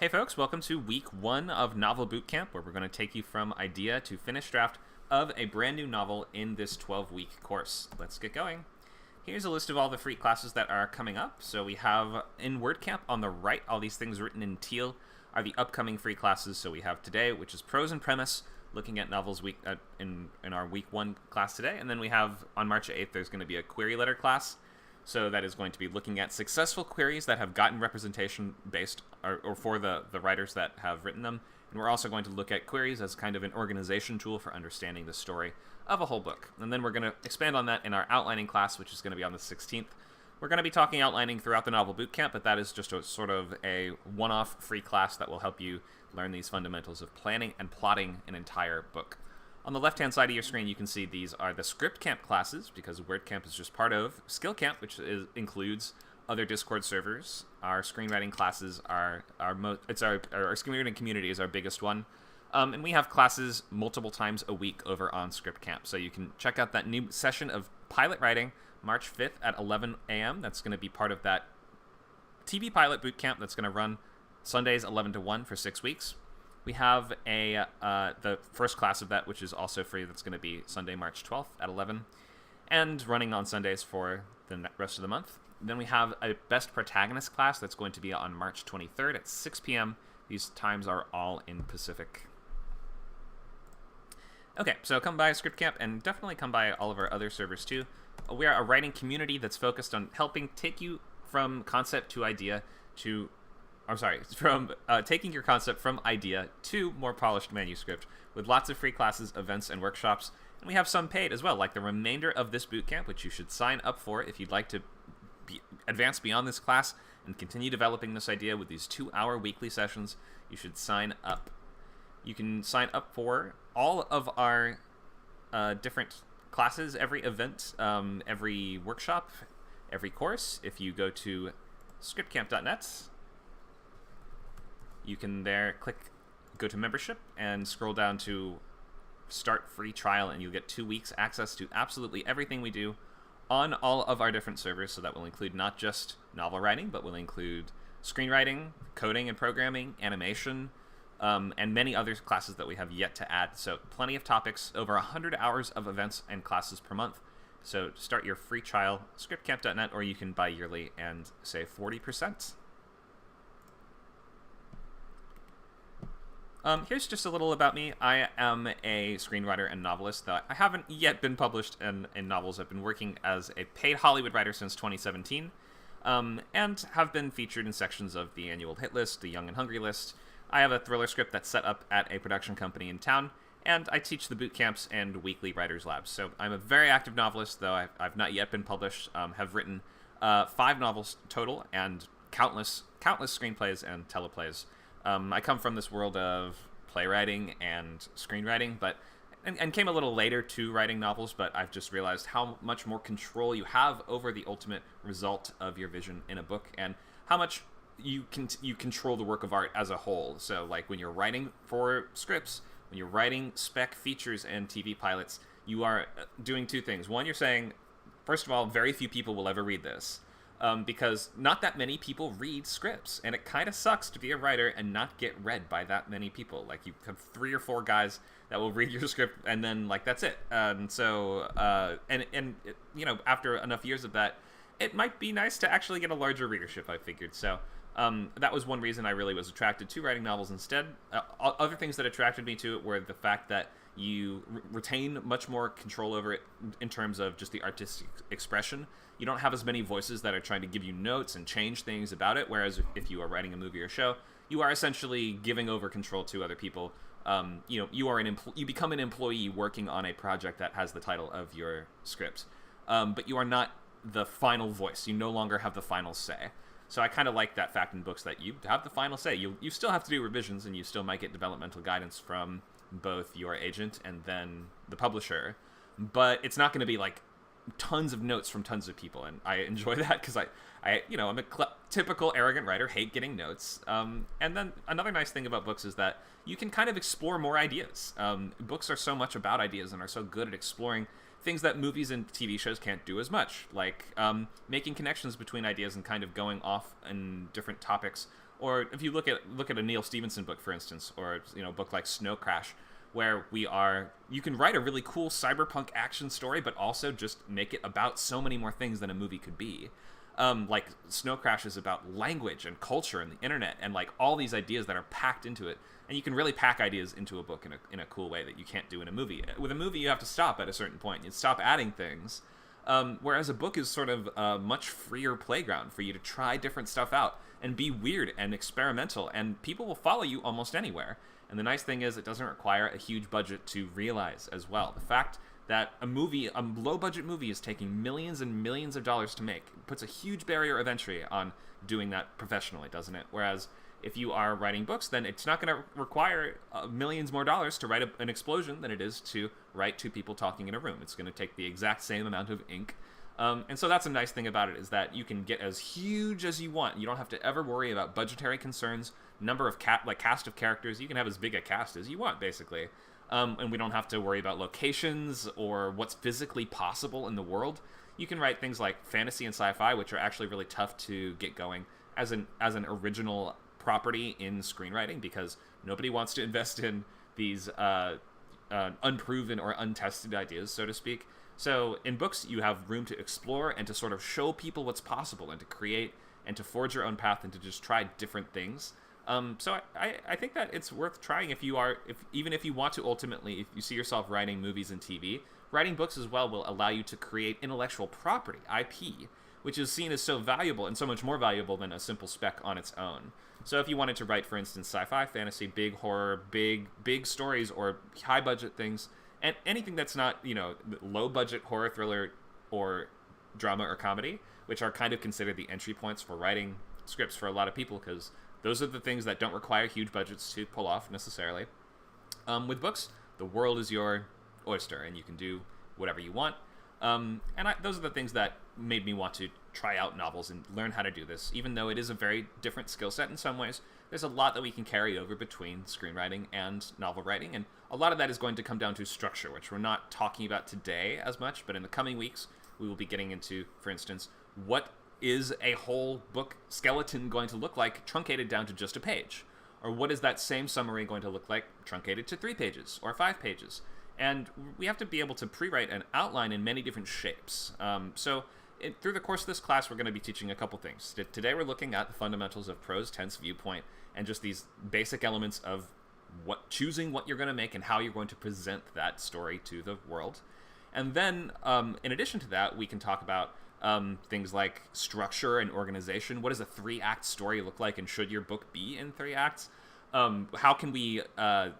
Hey folks, welcome to week 1 of Novel Bootcamp, where we're going to take you from idea to finished draft of a brand new novel in this 12-week course. Let's get going. Here's a list of all the free classes that are coming up. So we have in WordCamp on the right, all these things written in teal are the upcoming free classes. So we have today, which is prose and premise, looking at novels in our week 1 class today. And then we have on March 8th, there's going to be a query letter class. So that is going to be looking at successful queries that have gotten representation based or for the writers that have written them. And we're also going to look at queries as kind of an organization tool for understanding the story of a whole book. And then we're going to expand on that in our outlining class, which is going to be on the 16th. We're going to be talking outlining throughout the Novel Bootcamp, but that is just a sort of a one-off free class that will help you learn these fundamentals of planning and plotting an entire book. On the left-hand side of your screen, you can see these are the Script Camp classes, because WordCamp is just part of Skill Camp, which includes other Discord servers. Our screenwriting classes our screenwriting community is our biggest one. And we have classes multiple times a week over on Script Camp. So you can check out that new session of pilot writing March 5th at 11 a.m. That's going to be part of that TV pilot bootcamp that's going to run Sundays 11 to 1 for 6 weeks. We have the first class of that, which is also free. That's going to be Sunday, March 12th at 11, and running on Sundays for the rest of the month. Then we have a Best Protagonist class that's going to be on March 23rd at 6 p.m. These times are all in Pacific. Okay, so come by Script Camp, and definitely come by all of our other servers too. We are a writing community that's focused on helping take you from concept to idea to from taking your concept from idea to more polished manuscript, with lots of free classes, events, and workshops. And we have some paid as well, like the remainder of this bootcamp, which you should sign up for if you'd like to advance beyond this class and continue developing this idea with these 2-hour weekly sessions. You should sign up. You can sign up for all of our different classes, every event, every workshop, every course. If you go to scriptcamp.net, you can there go to membership and scroll down to start free trial, and you'll get 2 weeks access to absolutely everything we do on all of our different servers. So that will include not just novel writing, but will include screenwriting, coding and programming, animation, and many other classes that we have yet to add. So plenty of topics, over 100 hours of events and classes per month. So start your free trial, scriptcamp.net, or you can buy yearly and save 40%. Here's just a little about me. I am a screenwriter and novelist, though I haven't yet been published in novels. I've been working as a paid Hollywood writer since 2017, and have been featured in sections of the annual hit list, the Young and Hungry list. I have a thriller script that's set up at a production company in town, and I teach the boot camps and weekly writers' labs. So I'm a very active novelist, though I've not yet been published. Have written 5 novels total and countless screenplays and teleplays. I come from this world of playwriting and screenwriting, and came a little later to writing novels, but I've just realized how much more control you have over the ultimate result of your vision in a book, and how much you control the work of art as a whole. So like when you're writing for scripts, when you're writing spec features and TV pilots, you are doing 2 things. One, you're saying, first of all, very few people will ever read this. Because not that many people read scripts, and it kind of sucks to be a writer and not get read by that many people. Like, you have 3 or 4 guys that will read your script, and then, like, that's it. And so, after enough years of that, it might be nice to actually get a larger readership, I figured. So that was one reason I really was attracted to writing novels instead. Other things that attracted me to it were the fact that you retain much more control over it in terms of just the artistic expression. You don't have as many voices that are trying to give you notes and change things about it, whereas if you are writing a movie or show, you are essentially giving over control to other people. You become an employee working on a project that has the title of your script, but you are not the final voice. You no longer have the final say. So I kind of like that fact in books, that you have the final say. You still have to do revisions, and you still might get developmental guidance from both your agent and then the publisher, but it's not going to be like tons of notes from tons of people, and I enjoy that because I'm a typical arrogant writer, hate getting notes. And then another nice thing about books is that you can kind of explore more ideas. Books are so much about ideas and are so good at exploring things that movies and TV shows can't do as much, like making connections between ideas and kind of going off in different topics, Or if you look at a Neil Stephenson book, for instance, or a book like Snow Crash, where you can write a really cool cyberpunk action story, but also just make it about so many more things than a movie could be. Like Snow Crash is about language and culture and the internet and like all these ideas that are packed into it. And you can really pack ideas into a book in a cool way that you can't do in a movie. With a movie, you have to stop at a certain point. You stop adding things. Whereas a book is sort of a much freer playground for you to try different stuff out and be weird and experimental, and people will follow you almost anywhere. And the nice thing is it doesn't require a huge budget to realize as well. The fact that a low-budget movie is taking millions and millions of dollars to make puts a huge barrier of entry on doing that professionally, doesn't it? Whereas if you are writing books, then it's not going to require millions more dollars to write an explosion than it is to write two people talking in a room. It's going to take the exact same amount of ink. And so that's a nice thing about it, is that you can get as huge as you want. You don't have to ever worry about budgetary concerns, number of cast of characters. You can have as big a cast as you want, basically. And we don't have to worry about locations or what's physically possible in the world. You can write things like fantasy and sci-fi, which are actually really tough to get going as an original property in screenwriting, because nobody wants to invest in these unproven or untested ideas, so to speak. So in books, you have room to explore and to sort of show people what's possible and to create and to forge your own path and to just try different things. So I think that it's worth trying even if you want to ultimately, if you see yourself writing movies and TV, writing books as well will allow you to create intellectual property, IP, which is seen as so valuable and so much more valuable than a simple spec on its own. So if you wanted to write, for instance, sci-fi, fantasy, big horror, big stories, or high-budget things, and anything that's not, low-budget horror, thriller, or drama or comedy, which are kind of considered the entry points for writing scripts for a lot of people, because those are the things that don't require huge budgets to pull off necessarily. With books, the world is your oyster, and you can do whatever you want. Those are the things that made me want to try out novels and learn how to do this. Even though it is a very different skill set in some ways, there's a lot that we can carry over between screenwriting and novel writing, and a lot of that is going to come down to structure, which we're not talking about today as much, but in the coming weeks, we will be getting into, for instance, what is a whole book skeleton going to look like truncated down to just a page? Or what is that same summary going to look like truncated to 3 pages or 5 pages? And we have to be able to pre-write an outline in many different shapes. Through the course of this class, we're going to be teaching a couple things. Today, we're looking at the fundamentals of prose, tense, viewpoint, and just these basic elements of choosing what you're going to make and how you're going to present that story to the world. And then, in addition to that, we can talk about things like structure and organization. What does a 3-act story look like, and should your book be in 3 acts? How can we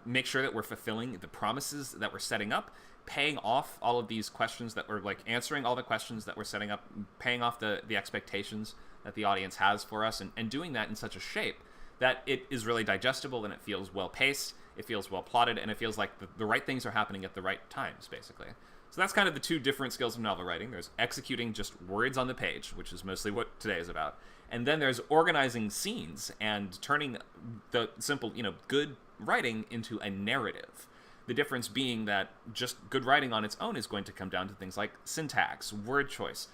make sure that we're fulfilling the promises that we're setting up, paying off all of these questions that we're answering all the questions that we're setting up, paying off the expectations that the audience has for us, and doing that in such a shape that it is really digestible and it feels well paced, it feels well plotted, and it feels like the right things are happening at the right times, basically. So that's kind of the 2 different skills of novel writing. There's executing just words on the page, which is mostly what today is about. And then there's organizing scenes and turning the simple, good writing into a narrative. The difference being that just good writing on its own is going to come down to things like syntax, word choice,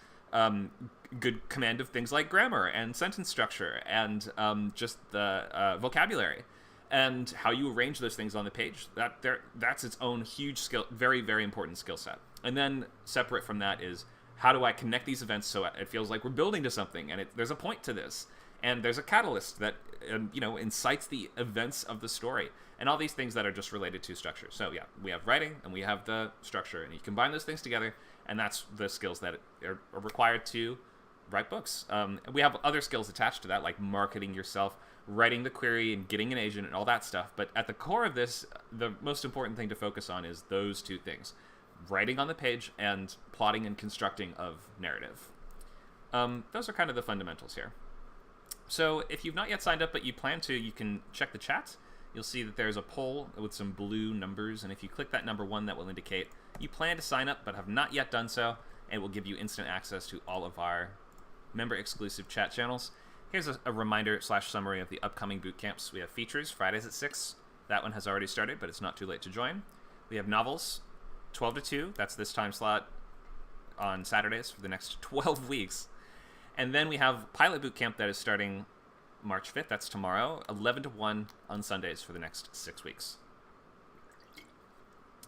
good command of things like grammar and sentence structure, and just the vocabulary. And how you arrange those things on the page, that's its own huge skill, very, very important skill set. And then separate from that is, how do I connect these events so it feels like we're building to something, and there's a point to this, and there's a catalyst that incites the events of the story, and all these things that are just related to structure. So yeah, we have writing and we have the structure, and you combine those things together, and that's the skills that are required to write books. We have other skills attached to that, like marketing yourself, writing the query, and getting an agent, and all that stuff. But at the core of this, the most important thing to focus on is those 2 things: writing on the page and plotting and constructing of narrative. Those are kind of the fundamentals here. So if you've not yet signed up but you plan to, you can check the chat. You'll see that there's a poll with some blue numbers, and if you click that number 1, that will indicate you plan to sign up but have not yet done so, and it will give you instant access to all of our member-exclusive chat channels. Here's a reminder/summary of the upcoming boot camps. We have features, Fridays at 6. That one has already started, but it's not too late to join. We have novels, 12 to 2. That's this time slot on Saturdays for the next 12 weeks. And then we have Pilot Bootcamp that is starting March 5th. That's tomorrow, 11 to 1 on Sundays for the next 6 weeks.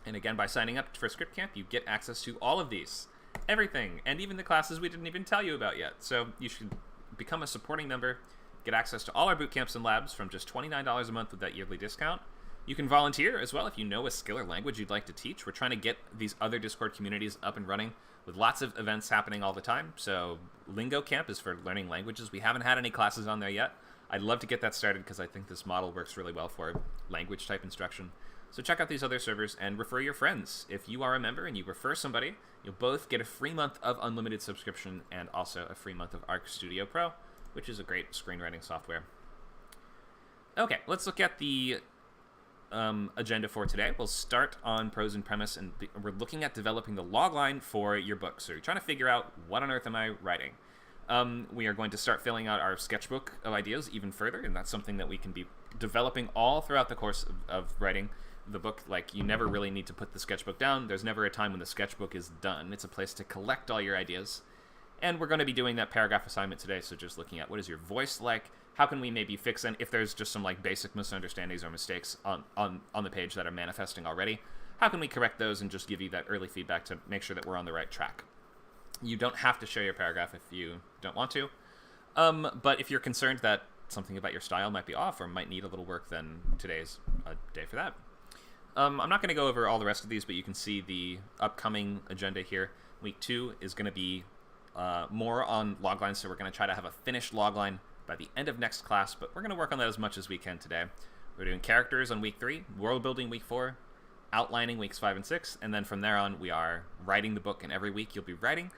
And again, by signing up for Script Camp, you get access to all of these. Everything, and even the classes we didn't even tell you about yet. So you should become a supporting member, get access to all our boot camps and labs from just $29 a month with that yearly discount. You can volunteer as well if you know a skill or language you'd like to teach. We're trying to get these other Discord communities up and running with lots of events happening all the time. So Lingo Camp is for learning languages. We haven't had any classes on there yet. I'd love to get that started because I think this model works really well for language type instruction. So check out these other servers and refer your friends. If you are a member and you refer somebody, you'll both get a free month of unlimited subscription and also a free month of Arc Studio Pro, which is a great screenwriting software. Okay, let's look at the agenda for today. We'll start on prose and premise, and we're looking at developing the logline for your book. So you're trying to figure out, what on earth am I writing? We are going to start filling out our sketchbook of ideas even further, and that's something that we can be developing all throughout the course of writing the book. Like, you never really need to put the sketchbook down. There's never a time when the sketchbook is done. It's a place to collect all your ideas. And we're going to be doing that paragraph assignment today, so just looking at what is your voice like, how can we maybe fix it if there's just some like basic misunderstandings or mistakes on the page that are manifesting already. How can we correct those and just give you that early feedback to make sure that we're on the right track? You don't have to share your paragraph if you don't want to, but if you're concerned that something about your style might be off or might need a little work, then today's a day for that. I'm not going to go over all the rest of these, but you can see the upcoming agenda here. Week 2 is going to be more on loglines, so we're going to try to have a finished logline by the end of next class, but we're going to work on that as much as we can today. We're doing characters on week 3, world building week 4, outlining weeks 5 and 6, and then from there on we are writing the book, and every week you'll be writing.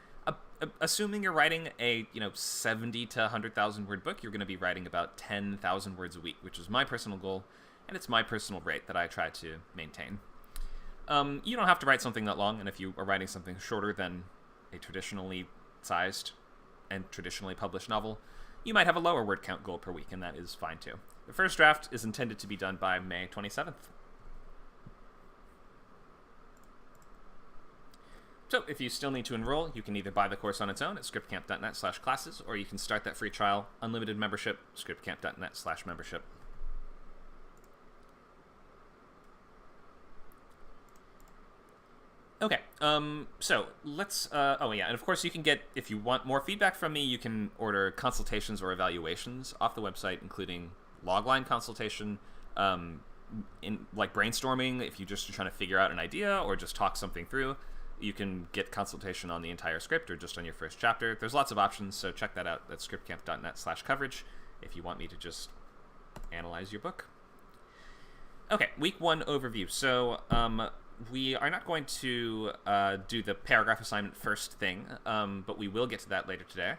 Assuming you're writing a 70 to 100,000 word book, you're going to be writing about 10,000 words a week, which is my personal goal, and it's my personal rate that I try to maintain. You don't have to write something that long, and if you are writing something shorter than a traditionally sized and traditionally published novel, you might have a lower word count goal per week, and that is fine too. The first draft is intended to be done by May 27th. So if you still need to enroll, you can either buy the course on its own at scriptcamp.net/classes, or you can start that free trial, unlimited membership, scriptcamp.net/membership. Okay, so let's, oh yeah, and of course you can get, if you want more feedback from me, you can order consultations or evaluations off the website, including logline consultation, in like brainstorming, if you just are trying to figure out an idea or just talk something through. You can get consultation on the entire script or just on your first chapter. There's lots of options, so check that out at scriptcamp.net/coverage if you want me to just analyze your book. Okay, week 1 overview. So we are not going to do the paragraph assignment first thing, but we will get to that later today.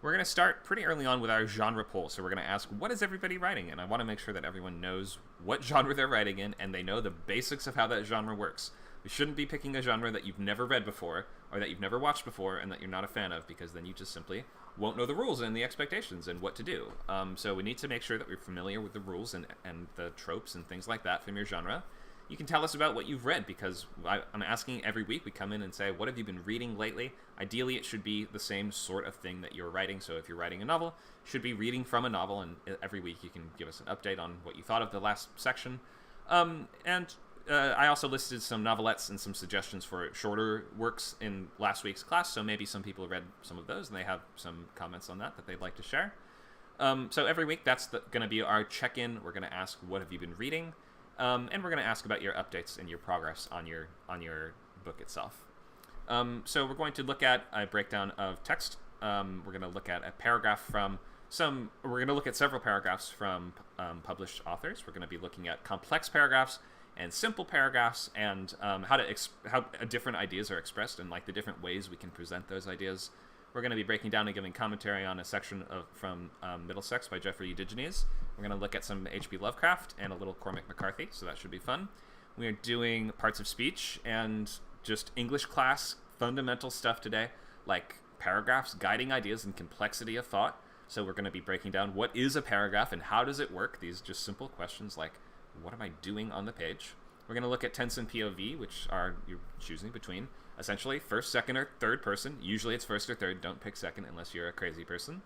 We're going to start pretty early on with our genre poll. So we're going to ask, what is everybody writing? And I want to make sure that everyone knows what genre they're writing in, and they know the basics of how that genre works. You shouldn't be picking a genre that you've never read before or that you've never watched before and that you're not a fan of, because then you just simply won't know the rules and the expectations and what to do. So we need to make sure that we're familiar with the rules and the tropes and things like that from your genre. You can tell us about what you've read, because I'm asking every week. We come in and say, what have you been reading lately? Ideally, it should be the same sort of thing that you're writing. So if you're writing a novel, you should be reading from a novel, and every week you can give us an update on what you thought of the last section. I also listed some novelettes and some suggestions for shorter works in last week's class, so maybe some people read some of those and they have some comments on that they'd like to share. So every week, that's going to be our check-in. We're going to ask, what have you been reading? And we're going to ask about your updates and your progress on your book itself. So we're going to look at a breakdown of text. We're going to look at a paragraph from we're going to look at several paragraphs from published authors. We're going to be looking at complex paragraphs and simple paragraphs, and how different ideas are expressed and like the different ways we can present those ideas. We're going to be breaking down and giving commentary on a section from Middlesex by Jeffrey Eugenides. We're going to look at some H.P. Lovecraft and a little Cormac McCarthy, so that should be fun. We are doing parts of speech and just English class fundamental stuff today, like paragraphs, guiding ideas, and complexity of thought. So we're going to be breaking down what is a paragraph and how does it work. These just simple questions like, what am I doing on the page? We're going to look at tense and POV, which are you're choosing between essentially first, second, or third person. Usually it's first or third. Don't pick second unless you're a crazy person.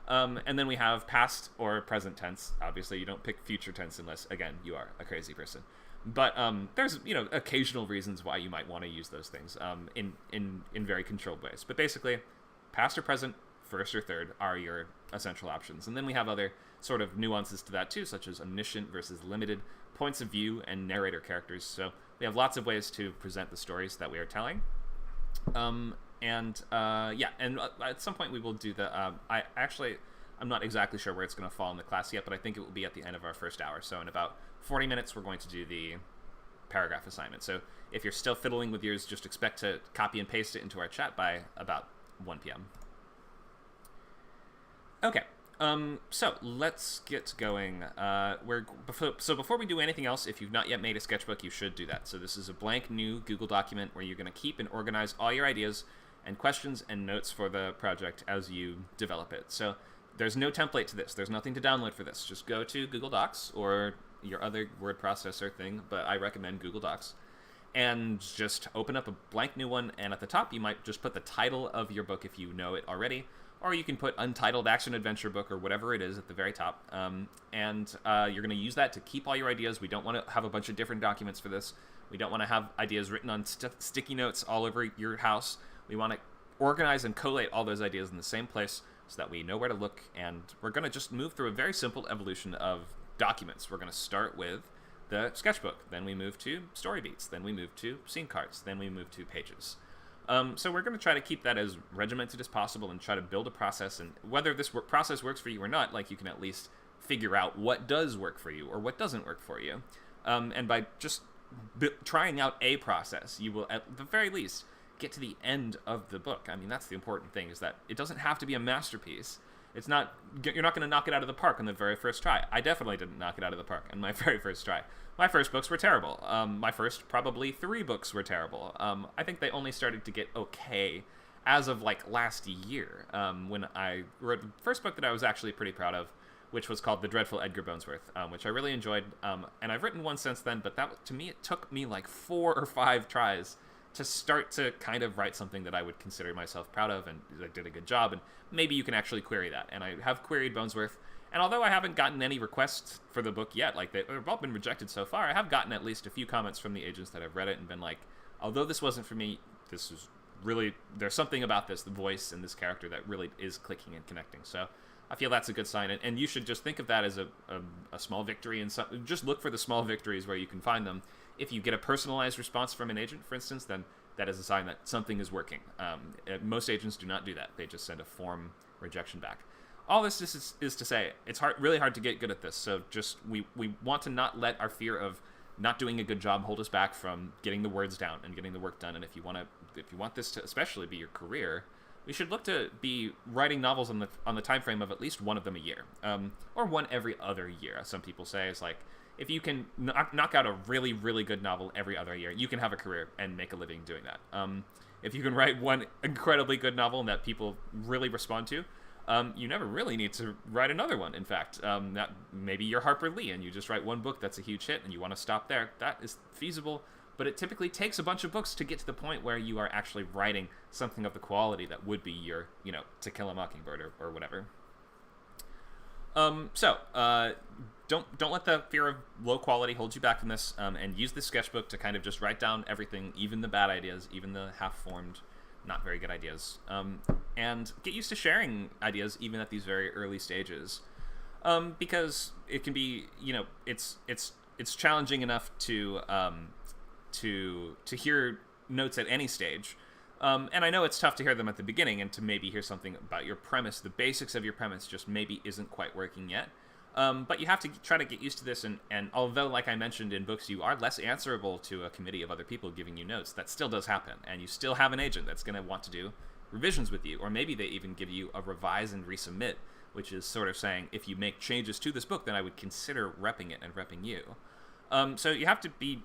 And then we have past or present tense. Obviously, you don't pick future tense unless, again, you are a crazy person. But there's, occasional reasons why you might want to use those things in very controlled ways. But basically, past or present, first or third are your essential options. And then we have other sort of nuances to that too, such as omniscient versus limited, points of view, and narrator characters. So we have lots of ways to present the stories that we are telling. And at some point we will do the, I'm not exactly sure where it's going to fall in the class yet, but I think it will be at the end of our first hour. So in about 40 minutes, we're going to do the paragraph assignment. So if you're still fiddling with yours, just expect to copy and paste it into our chat by about 1 p.m. Okay. So let's get going. Before we do anything else, if you've not yet made a sketchbook, you should do that. So this is a blank new Google document where you're going to keep and organize all your ideas and questions and notes for the project as you develop it. So there's no template to this. There's nothing to download for this. Just go to Google Docs or your other word processor thing, but I recommend Google Docs. And just open up a blank new one, and at the top you might just put the title of your book if you know it already, or you can put Untitled Action Adventure Book or whatever it is at the very top. You're going to use that to keep all your ideas. We don't want to have a bunch of different documents for this. We don't want to have ideas written on sticky notes all over your house. We want to organize and collate all those ideas in the same place so that we know where to look, and we're going to just move through a very simple evolution of documents. We're going to start with the sketchbook, then we move to story beats, then we move to scene cards, then we move to pages. So we're going to try to keep that as regimented as possible and try to build a process, and whether this process works for you or not, like, you can at least figure out what does work for you or what doesn't work for you. And by just trying out a process, you will at the very least get to the end of the book. I mean, that's the important thing, is that it doesn't have to be a masterpiece. It's not, you're not going to knock it out of the park on the very first try. I definitely didn't knock it out of the park on my very first try. My first books were terrible. My first probably 3 books were terrible. I think they only started to get okay as of like last year, when I wrote the first book that I was actually pretty proud of, which was called The Dreadful Edgar Bonesworth, which I really enjoyed. And I've written one since then, but that, to me, it took me like 4 or 5 tries to start to kind of write something that I would consider myself proud of, and I did a good job, and maybe you can actually query that. And I have queried Bonesworth, and although I haven't gotten any requests for the book yet, like, they've all been rejected so far, I have gotten at least a few comments from the agents that have read it and been like, although this wasn't for me, this was really, there's something about this, the voice and this character, that really is clicking and connecting. So I feel that's a good sign, and you should just think of that as a small victory, and just look for the small victories where you can find them. If you get a personalized response from an agent, for instance, then that is a sign that something is working. Most agents do not do that. They just send a form rejection back. All this is to say, it's really hard to get good at this. So just we want to not let our fear of not doing a good job hold us back from getting the words down and getting the work done. And if you want this to especially be your career, we should look to be writing novels on the time frame of at least one of them a year, or one every other year. As some people say, it's like, if you can knock out a really, really good novel every other year, you can have a career and make a living doing that. If you can write one incredibly good novel that people really respond to, you never really need to write another one. In fact, that maybe you're Harper Lee and you just write one book that's a huge hit and you want to stop there. That is feasible, but it typically takes a bunch of books to get to the point where you are actually writing something of the quality that would be your, To Kill a Mockingbird or whatever. Don't let the fear of low quality hold you back from this, and use this sketchbook to kind of just write down everything, even the bad ideas, even the half-formed, not very good ideas, and get used to sharing ideas even at these very early stages, because it can be, it's challenging enough to hear notes at any stage. And I know it's tough to hear them at the beginning, and to maybe hear something about your premise, the basics of your premise just maybe isn't quite working yet. But you have to try to get used to this, and although, like I mentioned, in books you are less answerable to a committee of other people giving you notes, that still does happen, and you still have an agent that's going to want to do revisions with you, or maybe they even give you a revise and resubmit, which is sort of saying, if you make changes to this book, then I would consider repping it and repping you. So you have to be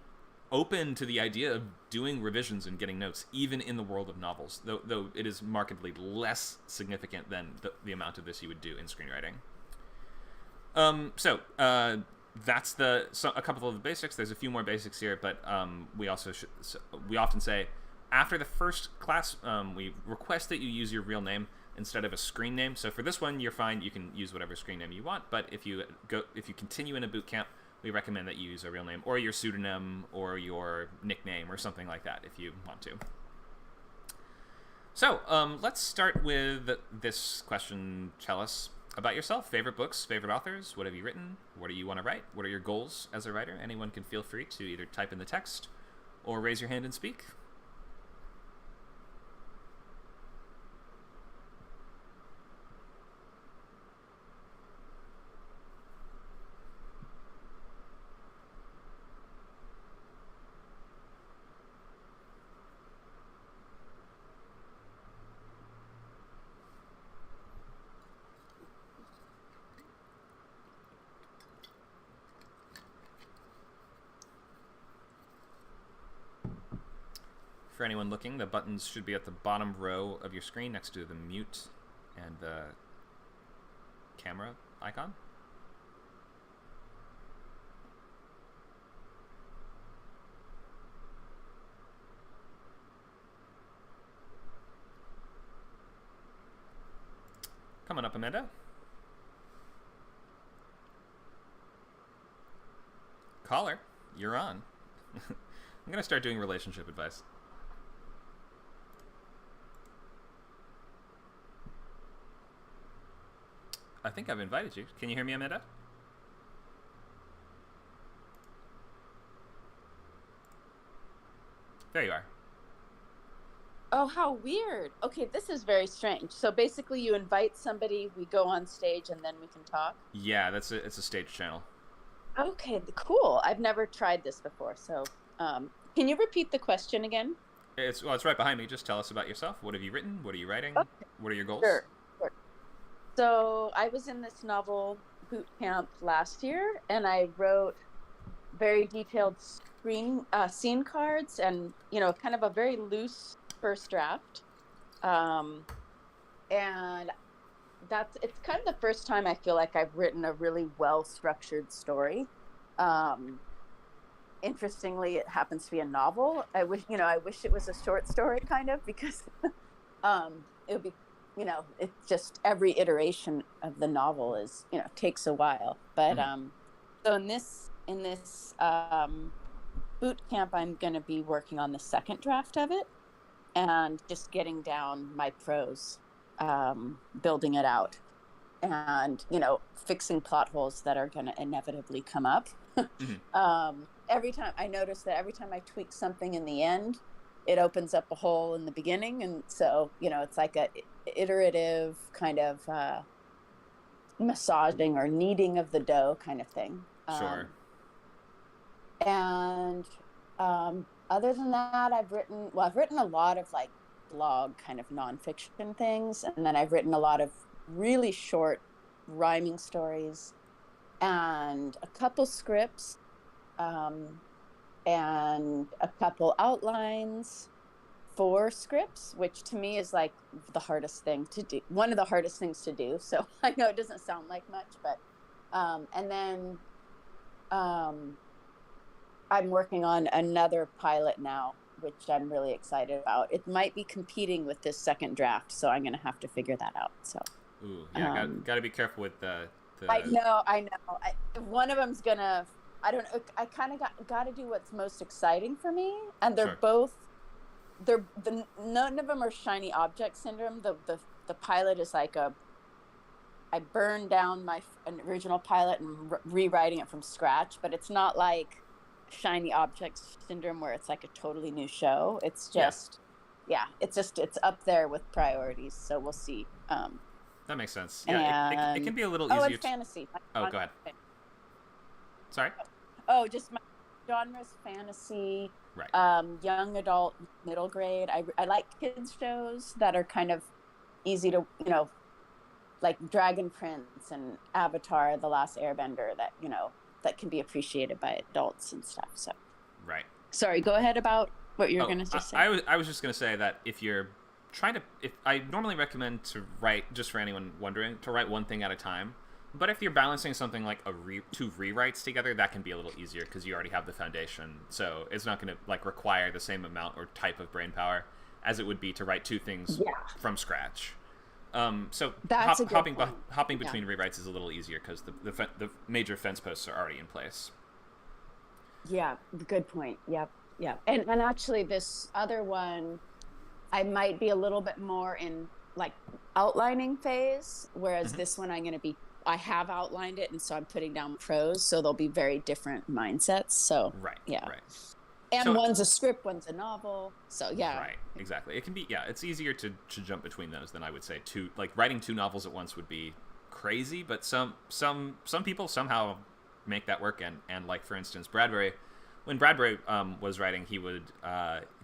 open to the idea of doing revisions and getting notes, even in the world of novels, though it is markedly less significant than the amount of this you would do in screenwriting. That's a couple of the basics. There's a few more basics here, but we often say, after the first class, we request that you use your real name instead of a screen name. So for this one, you're fine. You can use whatever screen name you want. But if you continue in a bootcamp, we recommend that you use a real name or your pseudonym or your nickname or something like that if you want to. So let's start with this question. Tell us about yourself. Favorite books, favorite authors, what have you written? What do you want to write? What are your goals as a writer? Anyone can feel free to either type in the text or raise your hand and speak. For anyone looking, the buttons should be at the bottom row of your screen next to the mute and the camera icon. Coming up, Amanda. Caller, you're on. I'm going to start doing relationship advice. I think I've invited you. Can you hear me, Amanda? There you are. Oh, how weird. Okay, this is very strange. So basically you invite somebody, we go on stage, and then we can talk? Yeah, it's a stage channel. Okay, cool. I've never tried this before. So can you repeat the question again? It's right behind me. Just tell us about yourself. What have you written? What are you writing? Okay. What are your goals? Sure. So I was in this novel Bootcamp last year, and I wrote very detailed scene cards and, kind of a very loose first draft. And it's kind of the first time I feel like I've written a really well-structured story. Interestingly, it happens to be a novel. I wish it was a short story kind of, because it would be, it's just every iteration of the novel is, takes a while. But so in this boot camp, I'm going to be working on the second draft of it and just getting down my prose, building it out, and fixing plot holes that are going to inevitably come up. Every time I tweak something in the end, it opens up a hole in the beginning, and so it's like a iterative kind of massaging or kneading of the dough kind of thing. Sure. And other than that, I've written a lot of like blog kind of nonfiction things, and then I've written a lot of really short rhyming stories and a couple scripts, and a couple outlines for scripts, which to me is like the hardest thing to do, one of the hardest things to do. So I know it doesn't sound like much, but and then I'm working on another pilot now, which I'm really excited about. It might be competing with this second draft, so I'm going to have to figure that out. So, yeah, got to be careful with the. I know. One of them's gonna. I don't know. I kind of got to do what's most exciting for me, and they're both. None of them are shiny object syndrome. The pilot is like I burned down an original pilot and rewriting it from scratch, but it's not like shiny object syndrome where it's like a totally new show. It's just, it's up there with priorities. So we'll see. That makes sense. Yeah, it can be a little easier. Oh, and fantasy. Go ahead. Sorry? Oh, just my genre's fantasy, right. Young adult, middle grade. I like kids shows that are kind of easy to, like Dragon Prince and Avatar, The Last Airbender, that, that can be appreciated by adults and stuff. So, right. Sorry, go ahead about what you're going to just say. I was just going to say that if I normally recommend to write, just for anyone wondering, to write one thing at a time. But if you're balancing something like two rewrites together, that can be a little easier because you already have the foundation. So it's not going to like require the same amount or type of brain power as it would be to write two things from scratch. So That's a good hopping point. hopping between rewrites is a little easier because the major fence posts are already in place. Yeah, good point. Yep, yep. And actually, this other one, I might be a little bit more in like outlining phase, whereas this one I have outlined it, and so I'm putting down prose, so they'll be very different mindsets. So Right, yeah. right. And So, one's a script, one's a novel. So yeah. right, exactly. It can be, yeah, it's easier to jump between those than I would say two. Like writing two novels at once would be crazy, but some people somehow make that work. And like for instance, Bradbury, when Bradbury was writing, he would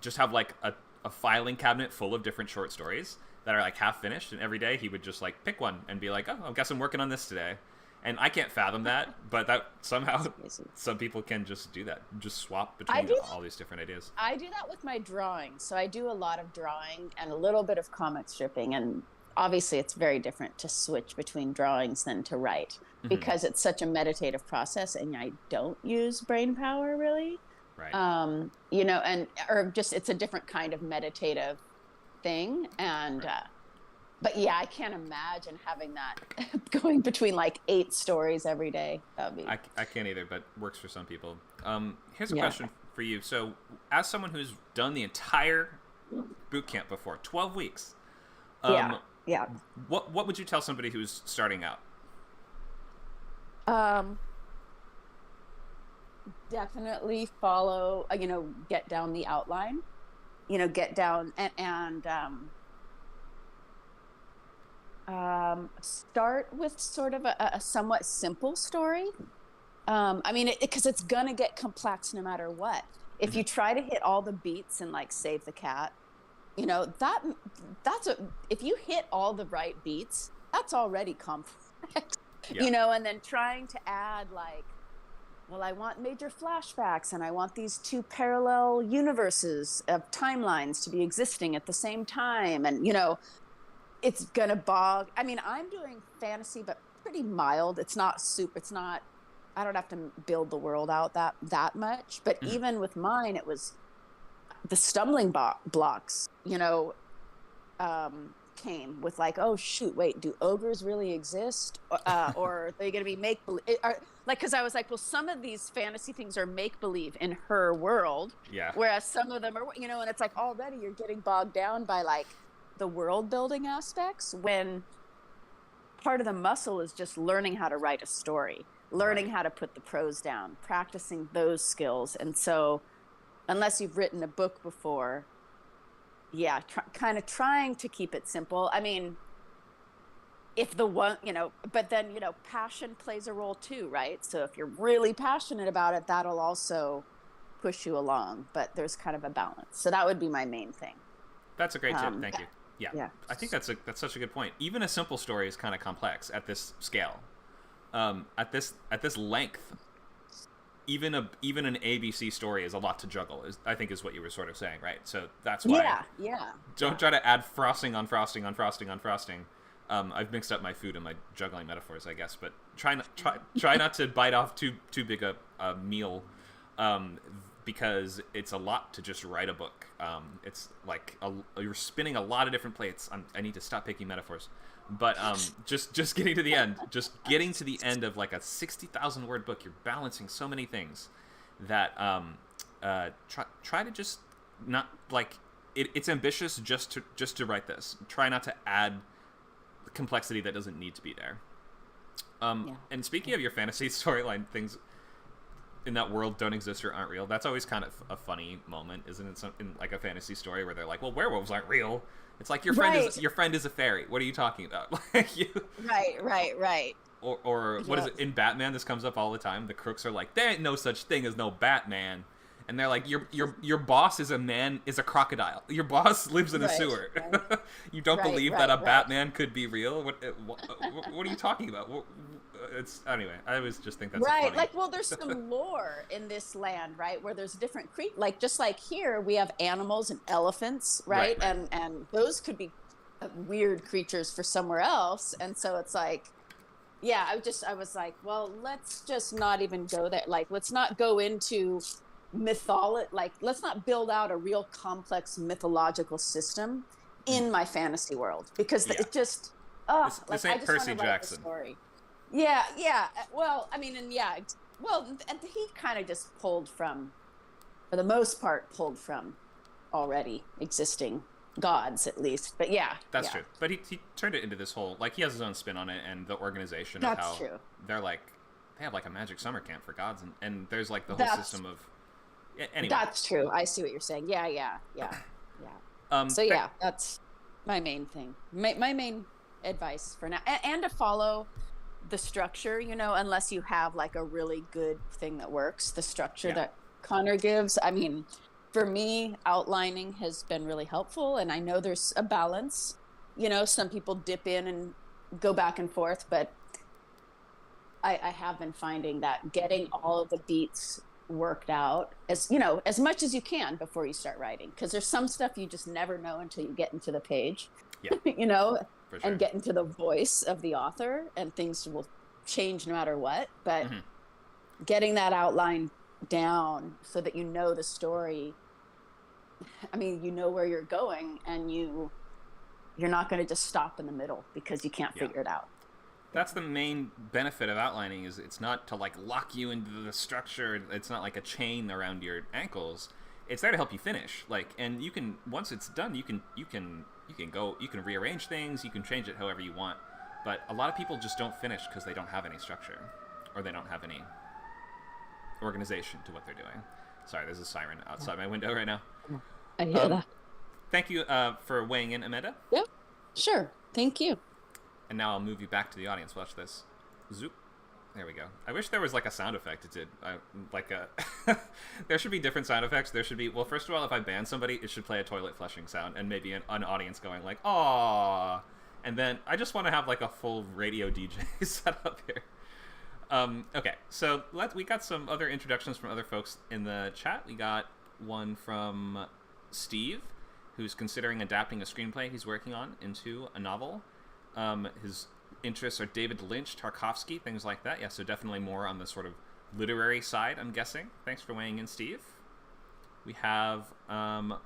just have like a filing cabinet full of different short stories that are like half finished, and every day he would just like pick one and be like, oh, I guess I'm working on this today. And I can't fathom that, but that somehow some people can just do that, just swap between all these different ideas. I do that with my drawing. So I do a lot of drawing and a little bit of comic stripping. And obviously it's very different to switch between drawings than to write because it's such a meditative process and I don't use brain power really. Right. You know, or just it's a different kind of meditative thing. And but yeah, I can't imagine having that going between like 8 stories every day. That'd be... I can't either, but works for some people. Here's a question for you. So, as someone who's done the entire boot camp before, 12 weeks, what would you tell somebody who's starting out? Definitely follow. Get down the outline. Get down and start with sort of a somewhat simple story. I mean, because it's gonna get complex no matter what. If you try to hit all the beats and like save the cat, if you hit all the right beats, that's already complex. And then trying to add like, well, I want major flashbacks and I want these 2 parallel universes of timelines to be existing at the same time. And, it's going to bog. I mean, I'm doing fantasy, but pretty mild. It's not I don't have to build the world out that much. But even with mine, it was the stumbling blocks, came with like, oh shoot, wait, do ogres really exist? Or are they going to be make-believe? Because I was like, well, some of these fantasy things are make-believe in her world. Yeah. Whereas some of them are, and it's like already you're getting bogged down by like the world building aspects when part of the muscle is just learning how to write a story, learning how to put the prose down, practicing those skills. And so unless you've written a book before, kind of trying to keep it simple. I mean, if the one, but then, passion plays a role too, right? So if you're really passionate about it, that'll also push you along, but there's kind of a balance. So that would be my main thing. That's a great tip. Thank you. Yeah. I think that's such a good point. Even a simple story is kind of complex at this scale. At this length, even an ABC story is a lot to juggle. I think is what you were sort of saying, right? So that's why. Don't try to add frosting on frosting on frosting on frosting. I've mixed up my food and my juggling metaphors, I guess, but try not to bite off too big a meal, because it's a lot to just write a book. It's like you're spinning a lot of different plates. I need to stop picking metaphors, but just getting to the end, of like a 60,000 word book, you're balancing so many things that try to just not like it's ambitious just to write this. Try not to add complexity that doesn't need to be there. And speaking of your fantasy storyline, things in that world don't exist or aren't real. That's always kind of a funny moment, isn't it? In like a fantasy story where they're like, "Well, werewolves aren't real." It's like your friend is a fairy. What are you talking about? Like you. Right. Or what is it in Batman? This comes up all the time. The crooks are like, "There ain't no such thing as no Batman," and they're like, "Your boss is a crocodile. Your boss lives in a sewer. Right. You don't believe that a Batman could be real? What are you talking about?" It's anyway. I always just think that's funny. Like, well, there's some lore in this land, right, where there's different like just like here we have animals and elephants, right? And those could be weird creatures for somewhere else, and so it's like, I was like, well, let's just not even go there. Like, let's not go into mythology. Like, let's not build out a real complex mythological system in my fantasy world because it just Oh, This I ain't just Percy want to write the Jackson. story. Yeah, yeah. Well, I mean, and yeah, well, and he kind of just pulled from, for the most part, pulled from already existing gods, at least. But yeah, That's yeah, true. But he turned it into this whole, like, he has his own spin on it, and the organization of that's how true. they're like, they have like a magic summer camp for gods, and there's like the whole That's system of, anyway. that's true. I see what you're saying. Yeah, yeah, yeah, yeah. So yeah, that's my main thing. My main advice for now, and to follow the structure, unless you have like a really good thing that works, the structure that Conor gives. I mean, for me, outlining has been really helpful, and I know there's a balance. Some people dip in and go back and forth, but I have been finding that getting all of the beats worked out as much as you can before you start writing, because there's some stuff you just never know until you get into the page. For sure. And get into the voice of the author, and things will change no matter what. But getting that outline down so that the story, I mean, where you're going, and you're not going to just stop in the middle because you can't figure it out. That's the main benefit of outlining, is it's not to like lock you into the structure. It's not like a chain around your ankles. It's there to help you finish. Like, and you can, once it's done, you can rearrange things, you can change it however you want. But a lot of people just don't finish because they don't have any structure, or they don't have any organization to what they're doing. Sorry, there's a siren outside my window right now. I hear that. Thank you for weighing in, Amanda. Yep, sure. Thank you. And now I'll move you back to the audience. Watch this. Zoop. There we go. I wish there was like a sound effect. It did. There should be different sound effects. There should be, well, first of all, if I ban somebody, it should play a toilet flushing sound, and maybe an audience going like, "Aww." And then I just want to have like a full radio DJ set up here. Okay, so we got some other introductions from other folks in the chat. We got one from Steve, who's considering adapting a screenplay he's working on into a novel. His interests are David Lynch, Tarkovsky, things like that. Yeah, so definitely more on the sort of literary side, I'm guessing. Thanks for weighing in, Steve. We have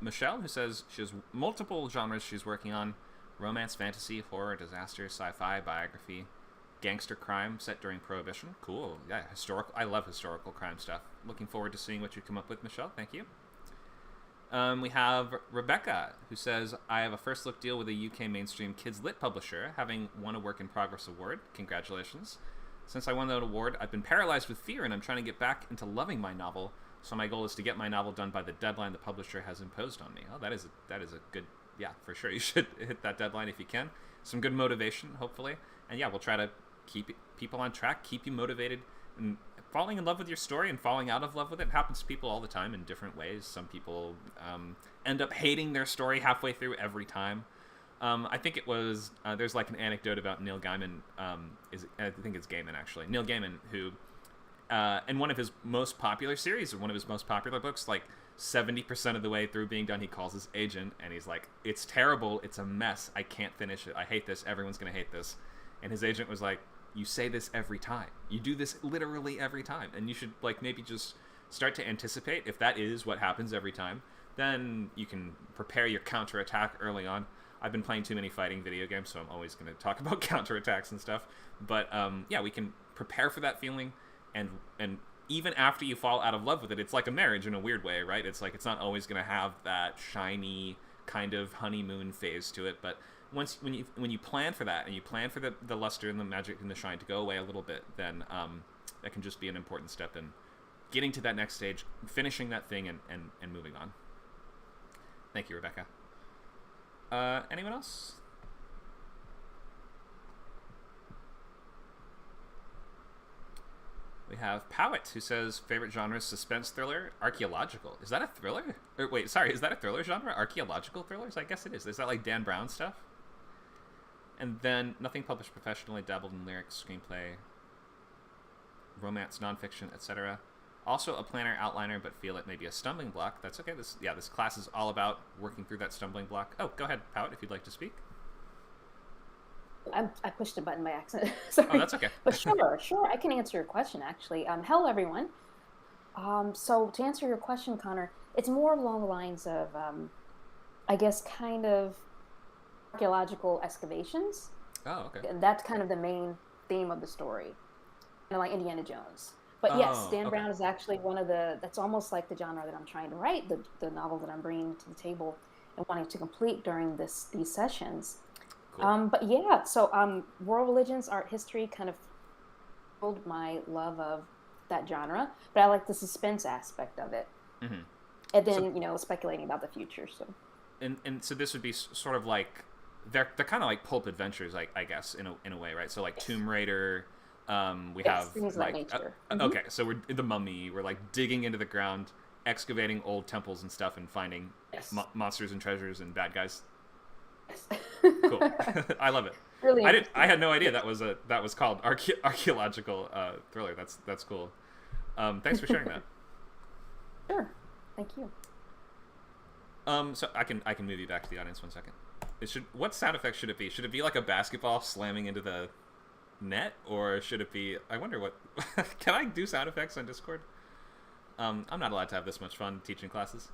Michelle, who says she has multiple genres she's working on: romance, fantasy, horror, disaster, sci-fi, biography, gangster crime set during Prohibition. Cool. Yeah, historical. I love historical crime stuff. Looking forward to seeing what you come up with, Michelle. Thank you. We have Rebecca, who says, I have a first look deal with a UK mainstream kids lit publisher, having won a work in progress award. Congratulations. Since I won that award, I've been paralyzed with fear, and I'm trying to get back into loving my novel. So my goal is to get my novel done by the deadline the publisher has imposed on me. Oh, that is a good, yeah, for sure. You should hit that deadline if you can. Some good motivation, hopefully. And yeah, we'll try to keep people on track, keep you motivated, and falling in love with your story and falling out of love with it happens to people all the time in different ways. Some people end up hating their story halfway through every time. I think it was, there's like an anecdote about Neil Gaiman, I think it's Gaiman actually, Neil Gaiman, who in one of his most popular series, or one of his most popular books, like 70% of the way through being done, he calls his agent and he's like, it's terrible, it's a mess, I can't finish it, I hate this, everyone's gonna hate this. And his agent was like, you say this every time. You do this literally every time. And you should like maybe just start to anticipate if that is what happens every time. Then you can prepare your counterattack early on. I've been playing too many fighting video games, so I'm always going to talk about counterattacks and stuff. But yeah, we can prepare for that feeling. And even after you fall out of love with it, it's like a marriage in a weird way, right? It's like it's not always going to have that shiny kind of honeymoon phase to it, but when you plan for that, and you plan for the luster and the magic and the shine to go away a little bit, then that can just be an important step in getting to that next stage, finishing that thing, and moving on. Thank you, Rebecca. Anyone else? We have Powit, who says favorite genre: suspense thriller, archaeological. Is that a thriller? Or wait, sorry, is that a thriller genre? Archaeological thrillers? I guess it is. Is that like Dan Brown stuff? And then nothing published professionally, dabbled in lyrics, screenplay, romance, nonfiction, etc. Also a planner outliner, but feel it may be a stumbling block. That's okay. This class is all about working through that stumbling block. Oh, go ahead, Powit, if you'd like to speak. I pushed a button by accident. Sorry. Oh, that's okay. But sure, I can answer your question, actually. Hello, everyone. So to answer your question, Connor, it's more along the lines of, I guess, kind of archaeological excavations. Oh, okay. And that's kind of the main theme of the story, kind of like Indiana Jones. But yes, Dan okay. Brown is actually one of that's almost like the genre that I'm trying to write, the novel that I'm bringing to the table and wanting to complete during these sessions. Cool. But yeah, so world religions, art history kind of fueled my love of that genre, but I like the suspense aspect of it. Mm-hmm. And then, So, you know, speculating about the future. So, and so this would be sort of like they're kind of like pulp adventures, I guess, in a way, right? So like Tomb Raider, we yes, have things like nature. okay, so we're the Mummy. We're like digging into the ground, excavating old temples and stuff, and finding Yes. monsters and treasures and bad guys. Yes. Cool. I love it. Really I had no idea that was called archaeological thriller. That's cool. Thanks for sharing that. Sure. Thank you. So I can move you back to the audience 1 second. What sound effect should it be? Should it be like a basketball slamming into the net, or should it be? I wonder what. Can I do sound effects on Discord? I'm not allowed to have this much fun teaching classes.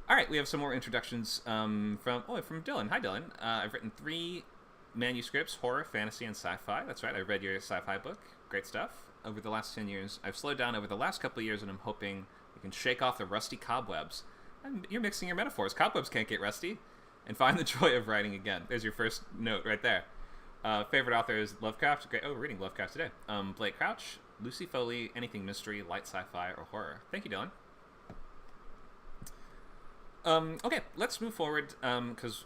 All right, we have some more introductions from Dylan. Hi, Dylan. I've written 3 manuscripts: horror, fantasy, and sci-fi. That's right. I read your sci-fi book. Great stuff. Over the last 10 years, I've slowed down over the last couple of years, and I'm hoping we can shake off the rusty cobwebs. And you're mixing your metaphors. Cobwebs can't get rusty. And find the joy of writing again. There's your first note right there. Favorite author is Lovecraft. Great. Oh, we're reading Lovecraft today. Blake Crouch, Lucy Foley, anything mystery, light sci-fi, or horror. Thank you, Dylan. Okay, let's move forward because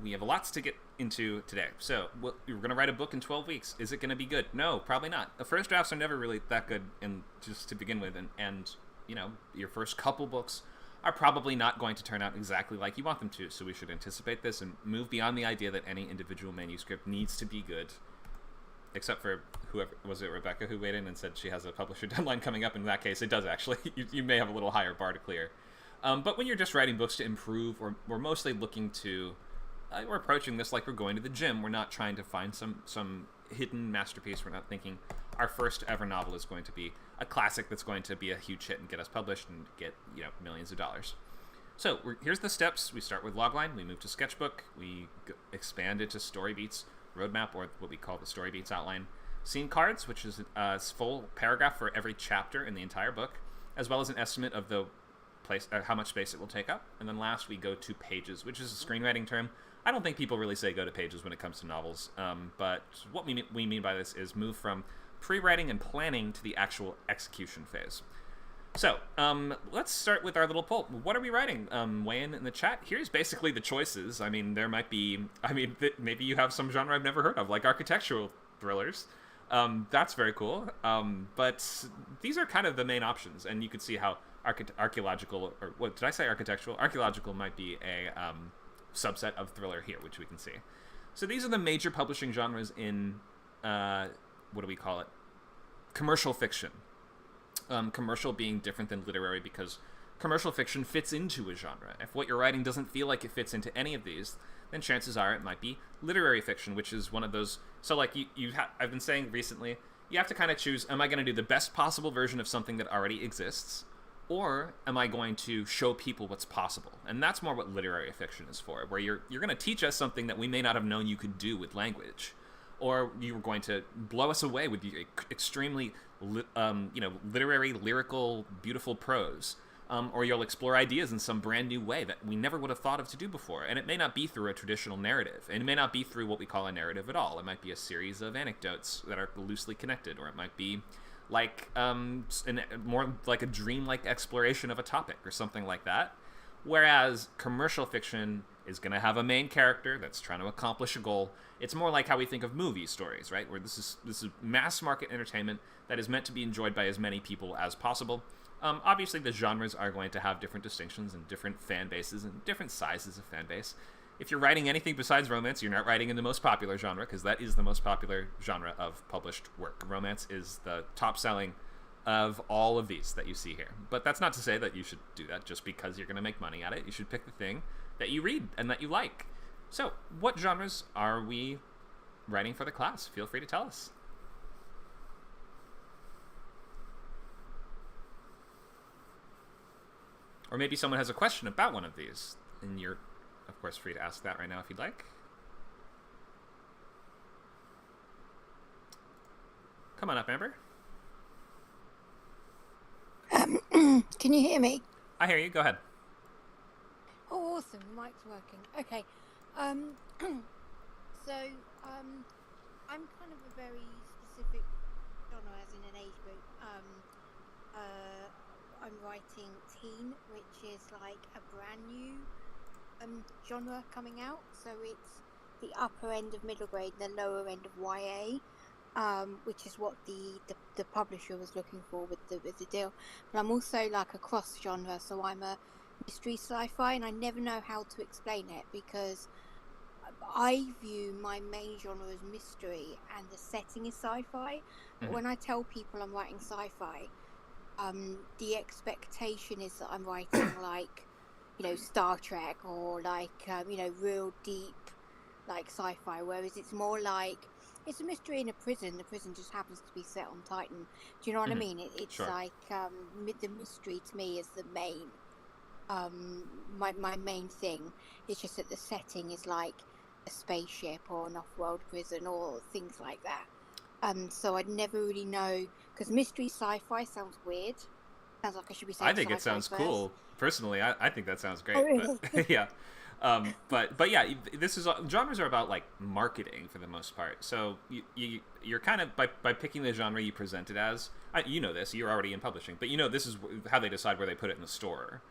we have lots to get into today. So we're going to write a book in 12 weeks. Is it going to be good? No, probably not. The first drafts are never really that good, just to begin with, and you know, your first couple books are probably not going to turn out exactly like you want them to, so we should anticipate this and move beyond the idea that any individual manuscript needs to be good, except for whoever, was it Rebecca who weighed in and said she has a publisher deadline coming up? In that case, it does actually. You may have a little higher bar to clear. But when you're just writing books to improve, or we're mostly looking to, we're approaching this like we're going to the gym. We're not trying to find some hidden masterpiece. We're not thinking our first ever novel is going to be a classic that's going to be a huge hit and get us published and get, you know, millions of dollars. So here's the steps. We start with logline. We move to sketchbook. We expand it to story beats roadmap, or what we call the story beats outline. Scene cards, which is a full paragraph for every chapter in the entire book, as well as an estimate of the place, how much space it will take up. And then last, we go to pages, which is a screenwriting term. I don't think people really say go to pages when it comes to novels, but what we mean by this is move from pre-writing and planning to the actual execution phase. So let's start with our little poll. What are we writing? Weigh in the chat. Here's basically the choices. I mean, there might be, maybe you have some genre I've never heard of, like architectural thrillers. That's very cool. But these are kind of the main options, and you could see how archaeological, or what did I say, architectural? Archaeological might be a subset of thriller here, which we can see. So these are the major publishing genres in, what do we call it? Commercial fiction. Commercial being different than literary because commercial fiction fits into a genre. If what you're writing doesn't feel like it fits into any of these, then chances are it might be literary fiction, which is one of those. So like I've been saying recently, you have to kind of choose, am I going to do the best possible version of something that already exists, or am I going to show people what's possible? And that's more what literary fiction is for, where you're going to teach us something that we may not have known you could do with language, or you were going to blow us away with extremely literary, lyrical, beautiful prose, or you'll explore ideas in some brand new way that we never would have thought of to do before. And it may not be through a traditional narrative, and it may not be through what we call a narrative at all. It might be a series of anecdotes that are loosely connected, or it might be like more like a dreamlike exploration of a topic or something like that. Whereas commercial fiction is going to have a main character that's trying to accomplish a goal. It's more like how we think of movie stories, right? Where this is mass market entertainment that is meant to be enjoyed by as many people as possible. Obviously, the genres are going to have different distinctions and different fan bases and different sizes of fan base. If you're writing anything besides romance, you're not writing in the most popular genre, because that is the most popular genre of published work. Romance is the top-selling of all of these that you see here. But that's not to say that you should do that just because you're going to make money at it. You should pick the thing that you read and that you like. So, what genres are we writing for the class? Feel free to tell us. Or maybe someone has a question about one of these, and you're, of course, free to ask that right now if you'd like. Come on up, Amber. Can you hear me? I hear you. Go ahead. Oh, awesome. The mic's working. Okay. So, I'm kind of a very specific genre, as in an age group. I'm writing teen, which is like a brand new genre coming out. So it's the upper end of middle grade, the lower end of YA, which is what the publisher was looking for with the deal. But I'm also like a cross genre, so I'm a mystery sci-fi, and I never know how to explain it because I view my main genre as mystery and the setting is sci-fi. But when I tell people I'm writing sci-fi, the expectation is that I'm writing like, Star Trek or like, real deep like sci-fi, whereas it's more like it's a mystery in a prison. The prison just happens to be set on Titan. Do you know what I mean? It's sure. Like the mystery to me is the main my main thing. It's just that the setting is like a spaceship or an off-world prison or things like that. So I'd never really know, because mystery sci-fi sounds weird. Sounds like I should be saying. I think it sounds first. Cool. Personally, I think that sounds great. Oh, really? But, yeah. But yeah, this is genres are about like marketing for the most part. So you're kind of by picking the genre you present it as. You know this. You're already in publishing, but this is how they decide where they put it in the store.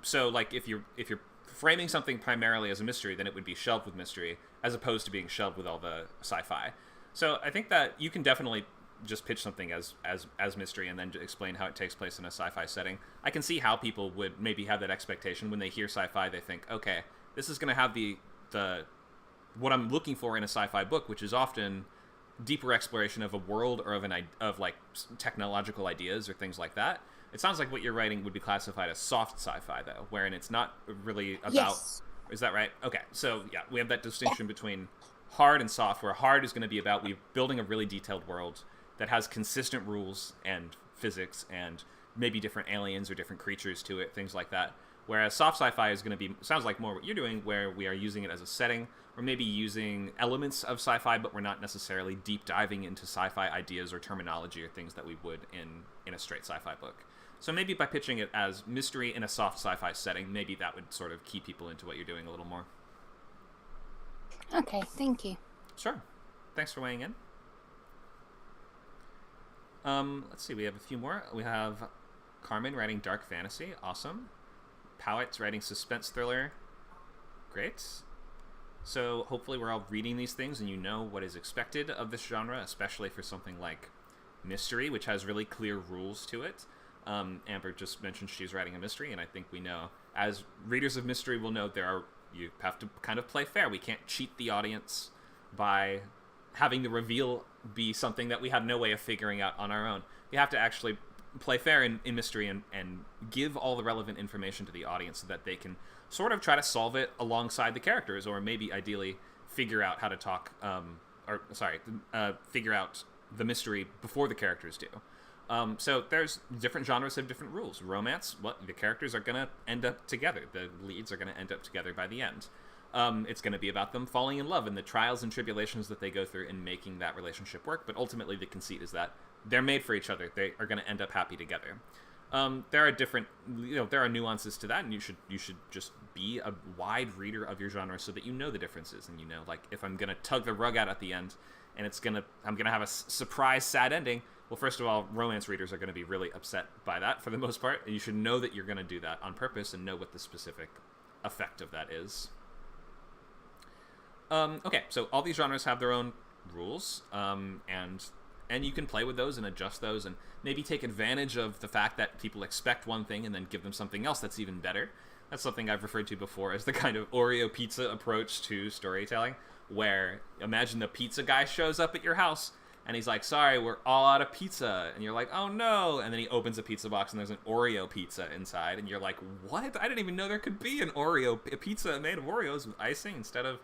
So like if you're framing something primarily as a mystery, then it would be shelved with mystery as opposed to being shelved with all the sci-fi. So I think that you can definitely just pitch something as mystery and then explain how it takes place in a sci-fi setting. I can see how people would maybe have that expectation when they hear sci-fi. They think, okay, this is going to have the what I'm looking for in a sci-fi book, which is often deeper exploration of a world or of like technological ideas or things like that. It sounds like what you're writing would be classified as soft sci-fi, though, wherein it's not really about. Yes. Is that right? Okay, so yeah, we have that distinction between hard and soft, where hard is going to be about building a really detailed world that has consistent rules and physics and maybe different aliens or different creatures to it, things like that. Whereas soft sci-fi is going to be, sounds like more what you're doing, where we are using it as a setting, or maybe using elements of sci-fi, but we're not necessarily deep diving into sci-fi ideas or terminology or things that we would in a straight sci-fi book. So maybe by pitching it as mystery in a soft sci-fi setting, maybe that would sort of key people into what you're doing a little more. Okay, thank you. Sure. Thanks for weighing in. Let's see, we have a few more. We have Carmen writing dark fantasy. Awesome. Powit's writing suspense thriller. Great. So hopefully we're all reading these things and you know what is expected of this genre, especially for something like mystery, which has really clear rules to it. Amber just mentioned she's writing a mystery, and I think we know, as readers of mystery will know, you have to kind of play fair. We can't cheat the audience by having the reveal be something that we have no way of figuring out on our own. You have to actually play fair in mystery and give all the relevant information to the audience so that they can sort of try to solve it alongside the characters, or maybe ideally figure out how to talk, figure out the mystery before the characters do. So there's different genres have different rules. Romance, the characters are going to end up together. The leads are going to end up together by the end. It's going to be about them falling in love and the trials and tribulations that they go through in making that relationship work. But ultimately, the conceit is that they're made for each other. They are going to end up happy together. There are different, there are nuances to that, and you should just be a wide reader of your genre so that you know the differences. And like, if I'm going to tug the rug out at the end, and I'm going to have a surprise sad ending. Well, first of all, romance readers are going to be really upset by that for the most part. And you should know that you're going to do that on purpose and know what the specific effect of that is. Okay, so all these genres have their own rules, and you can play with those and adjust those and maybe take advantage of the fact that people expect one thing and then give them something else that's even better. That's something I've referred to before as the kind of Oreo pizza approach to storytelling, where imagine the pizza guy shows up at your house and he's like, sorry, we're all out of pizza. And you're like, oh no. And then he opens a pizza box and there's an Oreo pizza inside. And you're like, what? I didn't even know there could be a pizza made of Oreos with icing instead of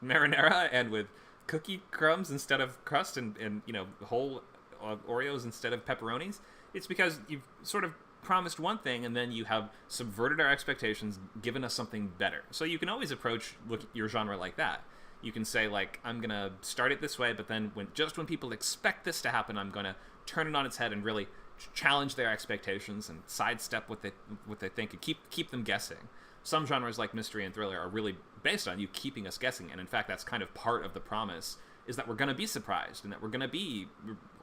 marinara and with cookie crumbs instead of crust and whole Oreos instead of pepperonis. It's because you've sort of promised one thing and then you have subverted our expectations, given us something better. So you can always approach your genre like that. You can say, like, I'm going to start it this way, but then when people expect this to happen, I'm going to turn it on its head and really challenge their expectations and sidestep what they think and keep them guessing. Some genres like mystery and thriller are really based on you keeping us guessing, and in fact that's kind of part of the promise, is that we're going to be surprised and that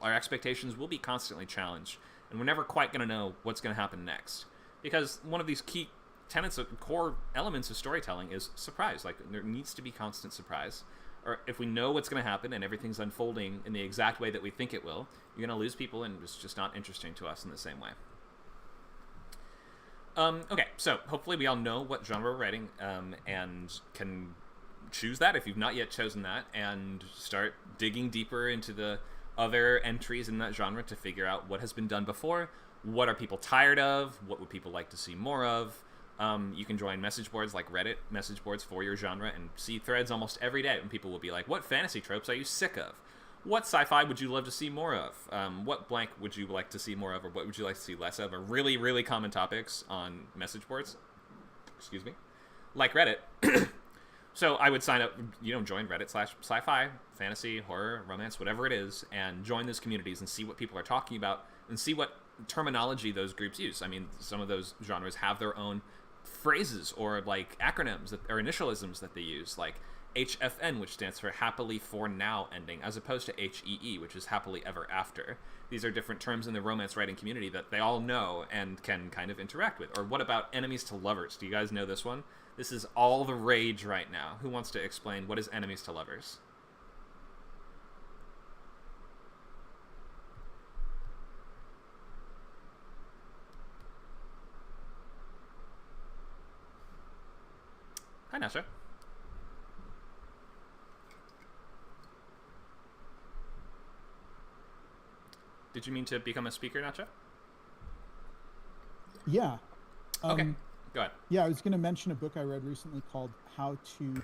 our expectations will be constantly challenged, and we're never quite going to know what's going to happen next. Because one of these key tenets of core elements of storytelling is surprise. Like, there needs to be constant surprise. Or if we know what's going to happen and everything's unfolding in the exact way that we think it will, you're going to lose people, and it's just not interesting to us in the same way. Okay, so hopefully we all know what genre we're writing, and can choose that if you've not yet chosen that, and start digging deeper into the other entries in that genre to figure out what has been done before, what are people tired of, what would people like to see more of. You can join message boards like Reddit message boards for your genre and see threads almost every day when people will be like, what fantasy tropes are you sick of? What sci-fi would you love to see more of? What blank would you like to see more of, or what would you like to see less of? Are really, really common topics on message boards. Excuse me. Like Reddit. So I would sign up, join Reddit /sci-fi, fantasy, horror, romance, whatever it is, and join those communities and see what people are talking about and see what terminology those groups use. I mean, some of those genres have their own phrases or like acronyms or initialisms that they use, like HFN, which stands for happily for now ending, as opposed to HEE, which is happily ever after. These are different terms in the romance writing community that they all know and can kind of interact with. Or what about enemies to lovers? Do you guys know this one? This is all the rage right now. Who wants to explain what is enemies to lovers? Hi, Nasha. Did you mean to become a speaker, Nacha? Yeah. Okay, go ahead. Yeah, I was going to mention a book I read recently called How to